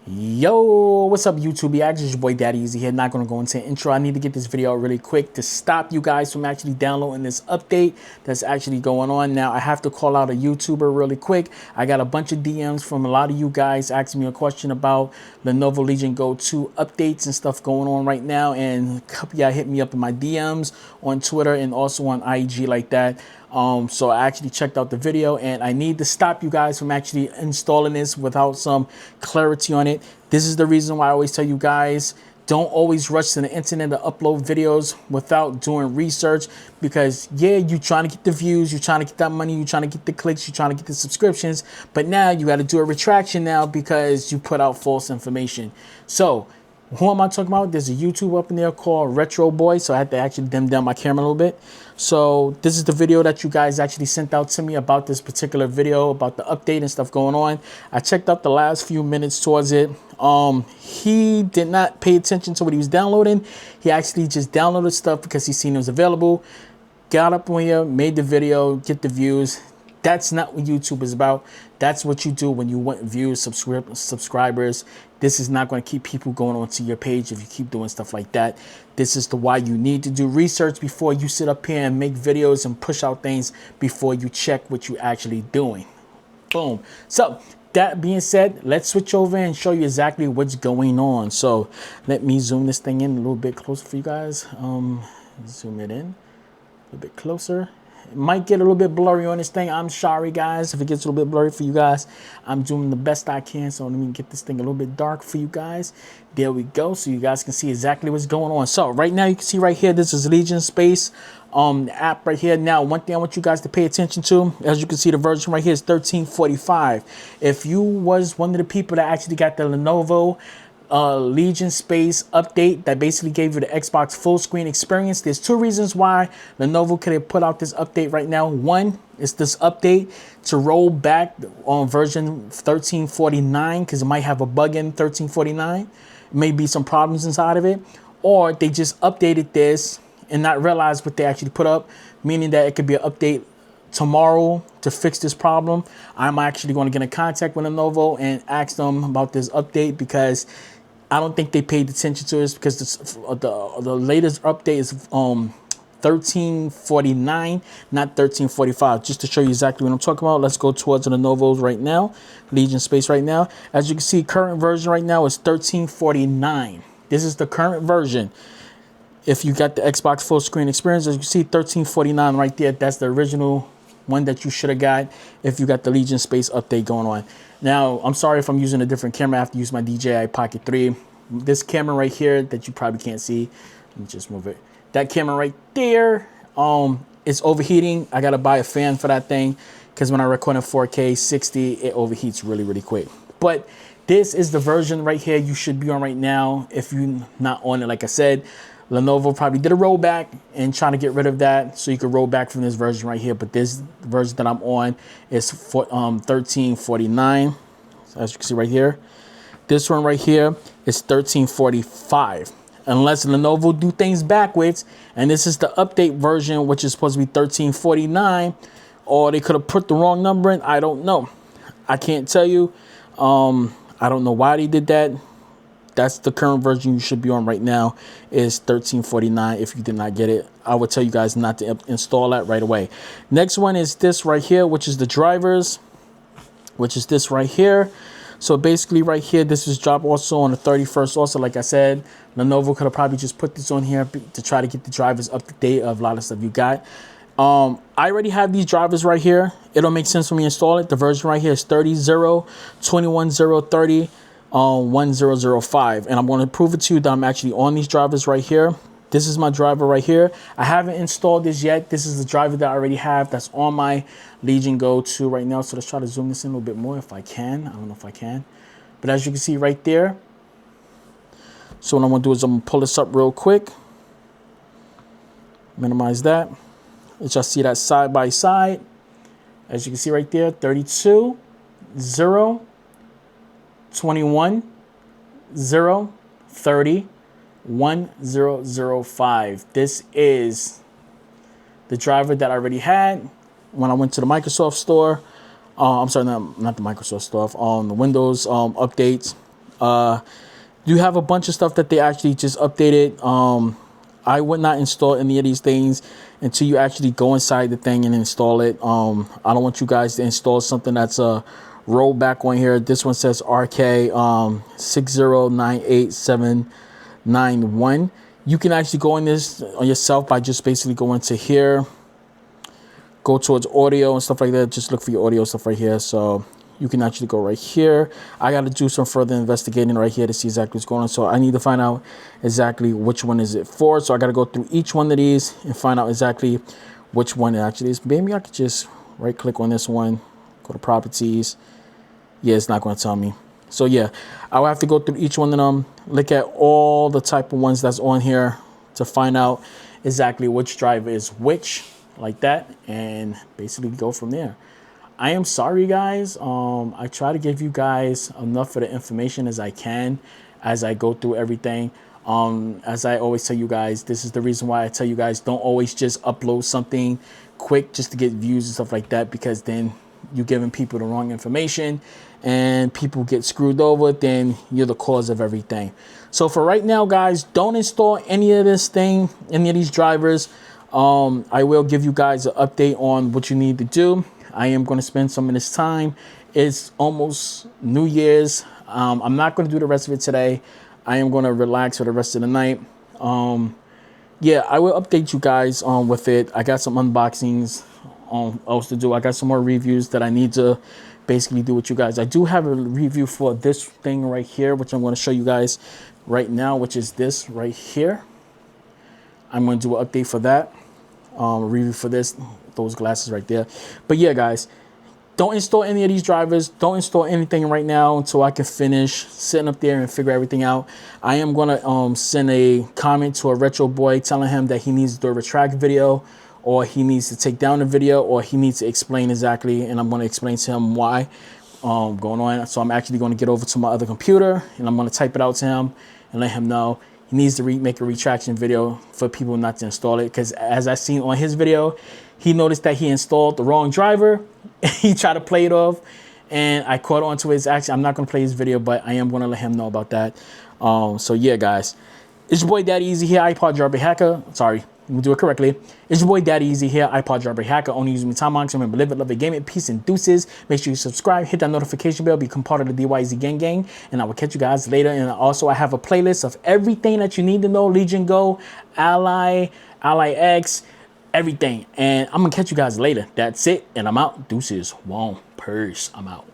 Yo, what's up YouTube? It's your boy Daddy Easy here. Not gonna go into an intro. I need to get this video out really quick to stop you guys from actually downloading this update that's actually going on. Now I have to call out a YouTuber really quick. I got a bunch of DMs from a lot of you guys asking me a question about Lenovo Legion Go 2 updates and stuff going on right now, and a couple of y'all hit me up in my DMs on Twitter and also on IG like that. So I actually checked out the video, and I need to stop you guys from actually installing this without some clarity on it. This is the reason why I always tell you guys, don't always rush to the internet to upload videos without doing research, because yeah, you're trying to get the views, you're trying to get that money, you're trying to get the clicks, you're trying to get the subscriptions, but now you got to do a retraction now because you put out false information. So who am I talking about? There's a YouTube up in there called Retro Boy, so I had to actually dim down my camera a little bit. So this is the video that you guys actually sent out to me about this particular video, about the update and stuff going on. I checked out the last few minutes towards it. He did not pay attention to what he was downloading. He actually just downloaded stuff because he seen it was available, got up on here, made the video, get the views. That's not what YouTube is about. That's what you do when you want views, subscribers. This is not going to keep people going onto your page if you keep doing stuff like that. This is the why you need to do research before you sit up here and make videos and push out things before you check what you're actually doing. Boom. So that being said, let's switch over and show you exactly what's going on. So let me zoom this thing in a little bit closer for you guys. Zoom it in a little bit closer. It might get a little bit blurry on this thing. I'm sorry, guys, if it gets a little bit blurry for you guys. I'm doing the best I can, so let me get this thing a little bit dark for you guys. There we go, so you guys can see exactly what's going on. So right now, you can see right here, this is Legion Space app right here. Now, one thing I want you guys to pay attention to, as you can see, the version right here is 1345. If you was one of the people that actually got the Lenovo Legion Space update that basically gave you the Xbox full screen experience, there's two reasons why Lenovo could have put out this update right now. One is this update to roll back on version 1349 because it might have a bug in 1349, maybe some problems inside of it, or they just updated this and not realize what they actually put up, meaning that it could be an update tomorrow to fix this problem. I'm actually going to get in contact with Lenovo and ask them about this update, because I don't think they paid attention to this, because the latest update is 1349, not 1345. Just to show you exactly what I'm talking about, let's go towards the Lenovo's right now, Legion Space right now. As you can see, current version right now is 1349. This is the current version. If you got the Xbox full screen experience, as you can see, 1349 right there, that's the original one that you should have got if you got the Legion Space update going on. Now, I'm sorry if I'm using a different camera. I have to use my DJI Pocket 3. This camera right here that you probably can't see, let me just move it. That camera right there, it's overheating. I gotta buy a fan for that thing, because when I record in 4K 60, it overheats really quick. But this is the version right here you should be on right now. If you're not on it, like I said, Lenovo probably did a rollback and trying to get rid of that, so you could roll back from this version right here. But this version that I'm on is 1349. So as you can see right here, this one right here is 1345. Unless Lenovo do things backwards, and this is the update version, which is supposed to be 1349, or they could have put the wrong number in. I don't know. I can't tell you. I don't know why they did that. That's the current version you should be on right now, is 1349. If you did not get it, I would tell you guys not to install that right away. Next one is this right here, which is the drivers, which is this right here. So basically right here, this was dropped also on the 31st. Also, like I said, Lenovo could have probably just put this on here to try to get the drivers up to date of a lot of stuff you got. I already have these drivers right here. It don't make sense for me to install it. The version right here is 30.0.21.0.30. 1005, and I'm going to prove it to you that I'm actually on these drivers right here. This is my driver right here. I haven't installed this yet. This is the driver that I already have that's on my Legion Go 2 right now. So let's try to zoom this in a little bit more if I can. I don't know if I can, but as you can see right there. So what I'm going to do is I'm going to pull this up real quick, minimize that. Let's just see that side by side. As you can see right there, 32, 0, 21, 0, 30, 1005. This is the driver that I already had when I went to the Microsoft store. I'm sorry, not the Microsoft store, the Windows updates. You have a bunch of stuff that they actually just updated. I would not install any of these things until you actually go inside the thing and install it. I don't want you guys to install something that's a rollback on here. This one says RK 6098791. You can actually go in this on yourself by just basically going to here, go towards audio and stuff like that. Just look for your audio stuff right here. So you can actually go right here. I got to do some further investigating right here to see exactly what's going on. So I need to find out exactly which one is it for. So I got to go through each one of these and find out exactly which one it actually is. Maybe I could just right click on this one, go to properties. Yeah, it's not going to tell me. So yeah, I'll have to go through each one of them, look at all the type of ones that's on here to find out exactly which driver is which, like that, and basically go from there. I am sorry, guys. I try to give you guys enough of the information as I can as I go through everything. As I always tell you guys, this is the reason why I tell you guys don't always just upload something quick just to get views and stuff like that, because then you're giving people the wrong information and people get screwed over, then you're the cause of everything. So for right now, guys, don't install any of this thing, any of these drivers. I will give you guys an update on what you need to do. I am going to spend some of this time. It's almost New Year's. I'm not going to do the rest of it today. I am going to relax for the rest of the night. Yeah, I will update you guys with it. I got some unboxings else to do. I got some more reviews that I need to basically do with you guys. I do have a review for this thing right here, which I'm going to show you guys right now, which is this right here. I'm going to do an update for that. Review for this, those glasses right there. But yeah, guys, don't install any of these drivers. Don't install anything right now until I can finish sitting up there and figure everything out. I am going to send a comment to a retro boy telling him that he needs to do a retract video, or he needs to take down the video, or he needs to explain exactly, and I'm going to explain to him why going on. So I'm actually going to get over to my other computer and I'm going to type it out to him and let him know he needs to make a retraction video for people not to install it, because as I seen on his video, he noticed that he installed the wrong driver. He tried to play it off and I caught on to his action. I'm not going to play his video, but I am going to let him know about that. So yeah, guys, it's your boy Daddy Easy here, iPod jailbreak hacker. Sorry, let me do it correctly. It's your boy Daddy Easy here, iPod jailbreak hacker. Only using me time marks. Remember, live it, love it, game it, peace and deuces. Make sure you subscribe, hit that notification bell, become part of the DYZ gang, and I will catch you guys later. And also, I have a playlist of everything that you need to know: Legion Go, Ally, Ally X, everything. And I'm gonna catch you guys later. That's it, and I'm out. Deuces, one, purse. I'm out.